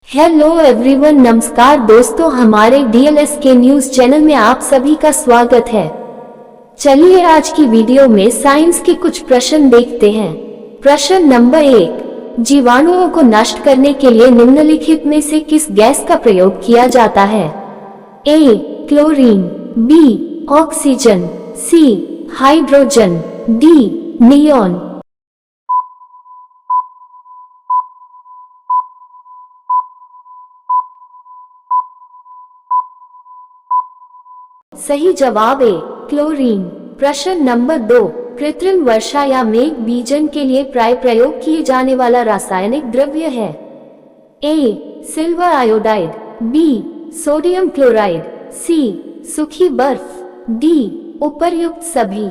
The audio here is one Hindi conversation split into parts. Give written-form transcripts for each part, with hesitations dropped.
हेलो एवरीवन, नमस्कार दोस्तों, हमारे डीएलएस के न्यूज चैनल में आप सभी का स्वागत है। चलिए आज की वीडियो में साइंस के कुछ प्रश्न देखते हैं। प्रश्न नंबर 1, जीवाणुओं को नष्ट करने के लिए निम्नलिखित में से किस गैस का प्रयोग किया जाता है? ए chlorine, B oxygen, C hydrogen, D neon. सही जवाब ए क्लोरीन। प्रश्न नंबर 2, कृत्रिम वर्षा या मेघ बीजन के लिए प्राय प्रयोग किए जाने वाला रासायनिक द्रव्य है? A silver iodide, B sodium chloride, C सूखी बर्फ, डी उपर्युक्त सभी।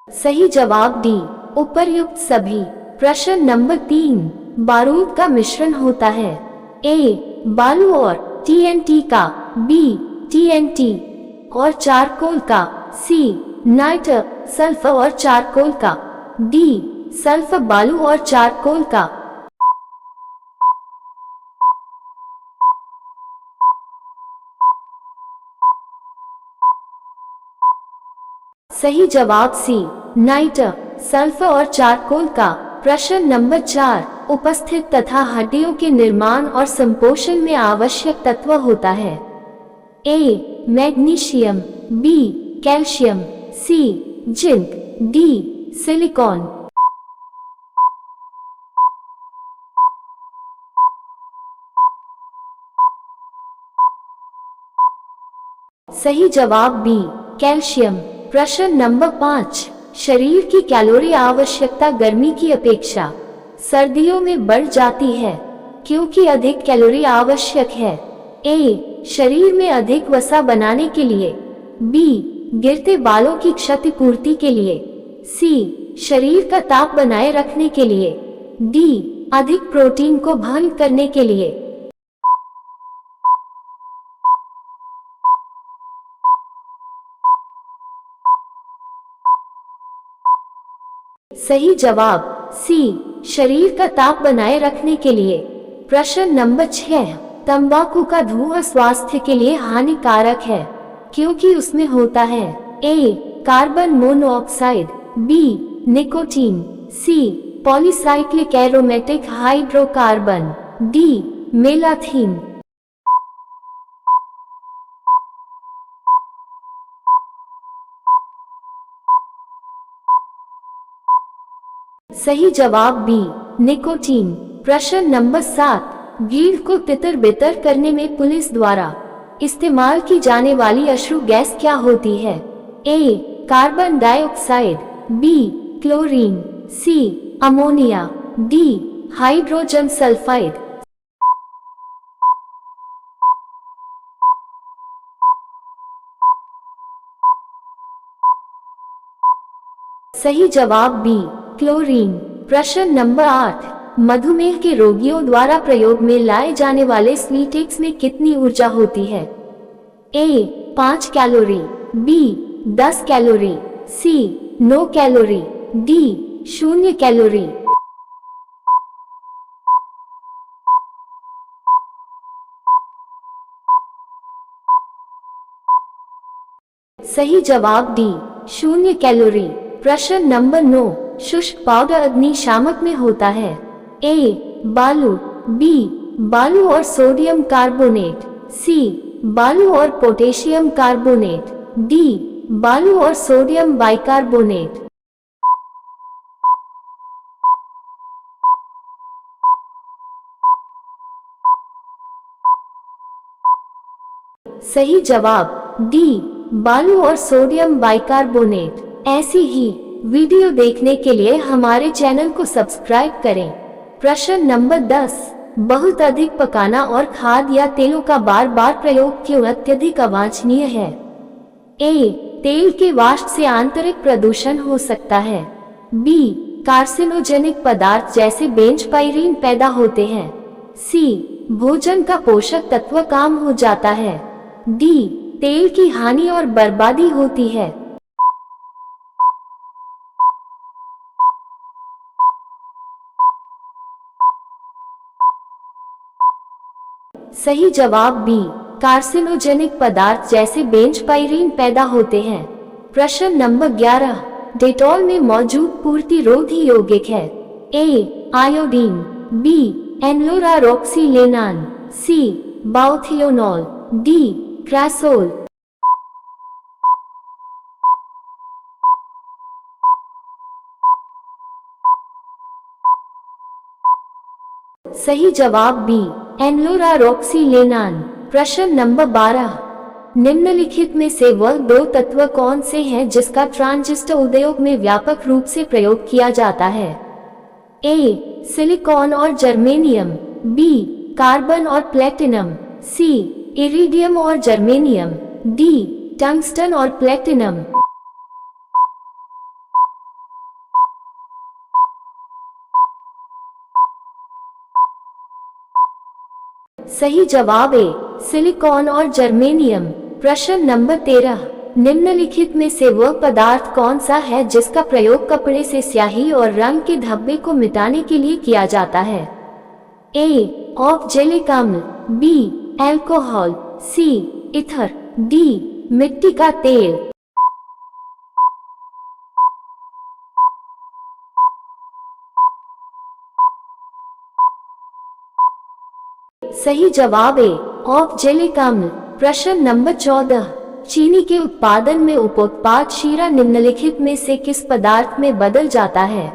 सही जवाब डी उपर्युक्त सभी। प्रश्न नंबर 3, बारूद का मिश्रण होता है? ए बालू और टीएनटी का, बी टीएनटी और चारकोल का, सी नाइट्र सल्फर और चारकोल का, डी सल्फर बालू और चारकोल का। सही जवाब सी नाइट्र सल्फर और चारकोल का। प्रश्न नंबर 4, उपस्थित तथा हड्डियों के निर्माण और संपोषण में आवश्यक तत्व होता है? ए मैग्नीशियम, बी कैल्शियम, सी जिंक, डी सिलिकॉन। सही जवाब बी कैल्शियम। प्रश्न नंबर 5, शरीर की कैलोरी आवश्यकता गर्मी की अपेक्षा सर्दियों में बढ़ जाती है क्योंकि अधिक कैलोरी आवश्यक है? ए शरीर में अधिक वसा बनाने के लिए, बी गिरते बालों की क्षतिपूर्ति के लिए, सी शरीर का ताप बनाए रखने के लिए, डी अधिक प्रोटीन को भंग करने के लिए। सही जवाब सी शरीर का ताप बनाए रखने के लिए। प्रश्न नंबर 6, तंबाकू का धुआं स्वास्थ्य के लिए हानिकारक है क्योंकि उसमें होता है? ए कार्बन मोनोऑक्साइड, बी निकोटीन, सी पॉलीसाइक्लिक एरोमेटिक हाइड्रोकार्बन, डी मेलाथीन। सही जवाब बी निकोटीन। प्रश्न नंबर 7, भीड़ को तितर बितर करने में पुलिस द्वारा इस्तेमाल की जाने वाली अश्रु गैस क्या होती है? ए कार्बन डाइऑक्साइड, बी क्लोरीन, सी अमोनिया, डी हाइड्रोजन सल्फाइड। सही जवाब बी क्लोरीन। प्रश्न नंबर 8, मधुमेह के रोगियों द्वारा प्रयोग में लाए जाने वाले स्वीटेक्स में कितनी ऊर्जा होती है? ए 5 कैलोरी, बी 10 कैलोरी, सी 9 कैलोरी, डी 0 कैलोरी। सही जवाब डी 0 कैलोरी। प्रश्न नंबर 9, शुष्क पाउडर अग्निशामक में होता है? ए बालू, बी बालू और सोडियम कार्बोनेट, सी बालू और पोटेशियम कार्बोनेट, डी बालू और सोडियम बाइकार्बोनेट। सही जवाब डी बालू और सोडियम बाइकार्बोनेट। ऐसी ही वीडियो देखने के लिए हमारे चैनल को सब्सक्राइब करें। प्रश्न नंबर 10, बहुत अधिक पकाना और खाद या तेलों का बार बार प्रयोग क्यों अत्यधिक अवांछनीय है? ए तेल के वाष्प से आंतरिक प्रदूषण हो सकता है, बी कार्सिनोजेनिक पदार्थ जैसे बेंजपाइरीन पैदा होते हैं, सी भोजन का पोषक तत्व कम हो जाता है, डी तेल की हानि और बर्बादी होती है। सही जवाब बी, कार्सिनोजेनिक पदार्थ जैसे बेंजपाइरीन पैदा होते हैं। प्रश्न नंबर 11, डेटॉल में मौजूद पूर्तिरोधी यौगिक है। ए आयोडीन, बी एनलोरारोक्सीलेनान, सी बाउथियोनॉल, डी क्रासोल। सही जवाब बी, एनलोरारोक्सीलेनान। प्रश्न नंबर 12, निम्नलिखित में से वह दो तत्व कौन से हैं जिसका ट्रांजिस्टर उद्योग में व्यापक रूप से प्रयोग किया जाता है। ए सिलिकॉन और जर्मेनियम, बी कार्बन और प्लेटिनम, सी इरिडियम और जर्मेनियम, डी टंगस्टन और प्लेटिनम। सही जवाब ए, सिलिकॉन और जर्मेनियम। प्रश्न नंबर 13, निम्नलिखित में से वह पदार्थ कौन सा है जिसका प्रयोग कपड़े से स्याही और रंग के धब्बे को मिटाने के लिए किया जाता है। ए ऑक्जेलिक अम्ल, बी अल्कोहल, सी इथर, डी मिट्टी का तेल। सही जवाब ए, ऑक्जेलिक अम्ल। प्रश्न नंबर 14, चीनी के उत्पादन में उपोत्पाद शीरा निम्नलिखित में से किस पदार्थ में बदल जाता है।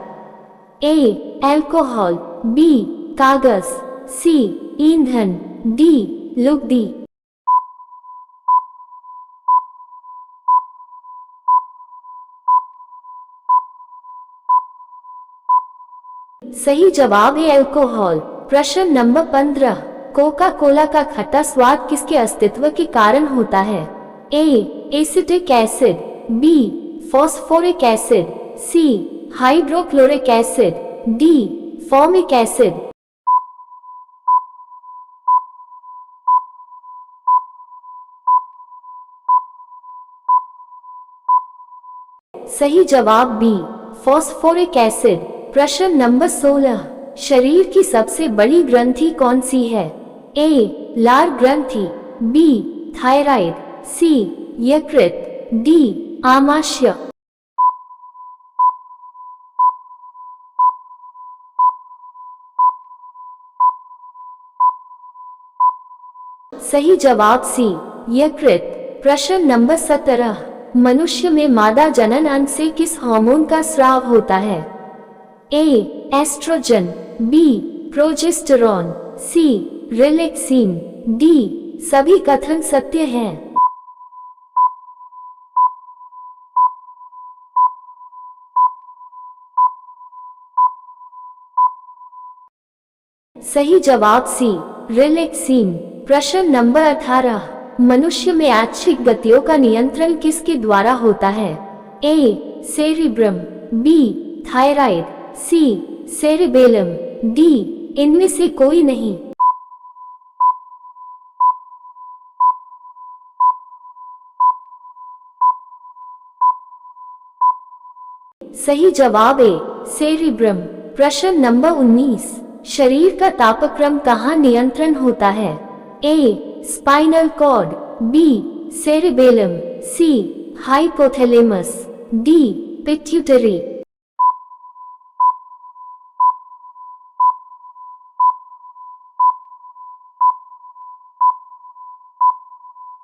ए अल्कोहल, बी कागज, सी ईंधन, डी लुगदी। सही जवाब है अल्कोहल। प्रश्न नंबर 15, कोका कोला का खट्टा स्वाद किसके अस्तित्व के कारण होता है। A acetic acid, B phosphoric acid, C hydrochloric acid, D formic acid. सही जवाब बी, फॉस्फोरिक एसिड। प्रश्न नंबर 16, शरीर की सबसे बड़ी ग्रंथि कौन सी है। ए लार ग्रंथि, बी थायराइड, सी यकृत, डी आमाशय। सही जवाब सी यकृत। प्रश्न नंबर 17, मनुष्य में मादा जनन अंग से किस हार्मोन का स्राव होता है। ए एस्ट्रोजन, बी प्रोजेस्टेरॉन, सी रिलैक्सिन, डी सभी कथन सत्य हैं। सही जवाब सी रिलैक्सिन। प्रश्न नंबर 18, मनुष्य में ऐच्छिक गतियों का नियंत्रण किसके द्वारा होता है। ए सेरिब्रम, बी थायराइड, सी सेरिबेलम, डी इनमें से कोई नहीं। सही जवाब ए सेरिब्रम। प्रश्न नंबर 19, शरीर का तापक्रम कहाँ नियंत्रण होता है। ए स्पाइनल कॉर्ड, बी सेरिबेलम, सी हाइपोथैलेमस, डी पिट्यूटरी।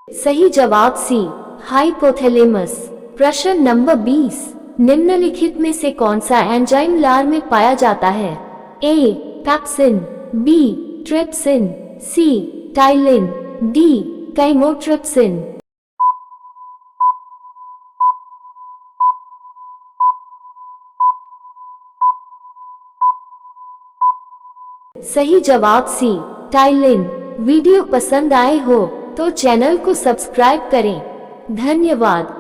सही जवाब सी हाइपोथैलेमस। प्रश्न नंबर 20, निम्नलिखित में से कौन सा एंजाइम लार में पाया जाता है। ए पैप्सिन, बी ट्रिप्सिन, सी टाइलिन, डी कैमोट्रिप्सिन। सही जवाब सी टाइलिन। वीडियो पसंद आए हो तो चैनल को सब्सक्राइब करें। धन्यवाद।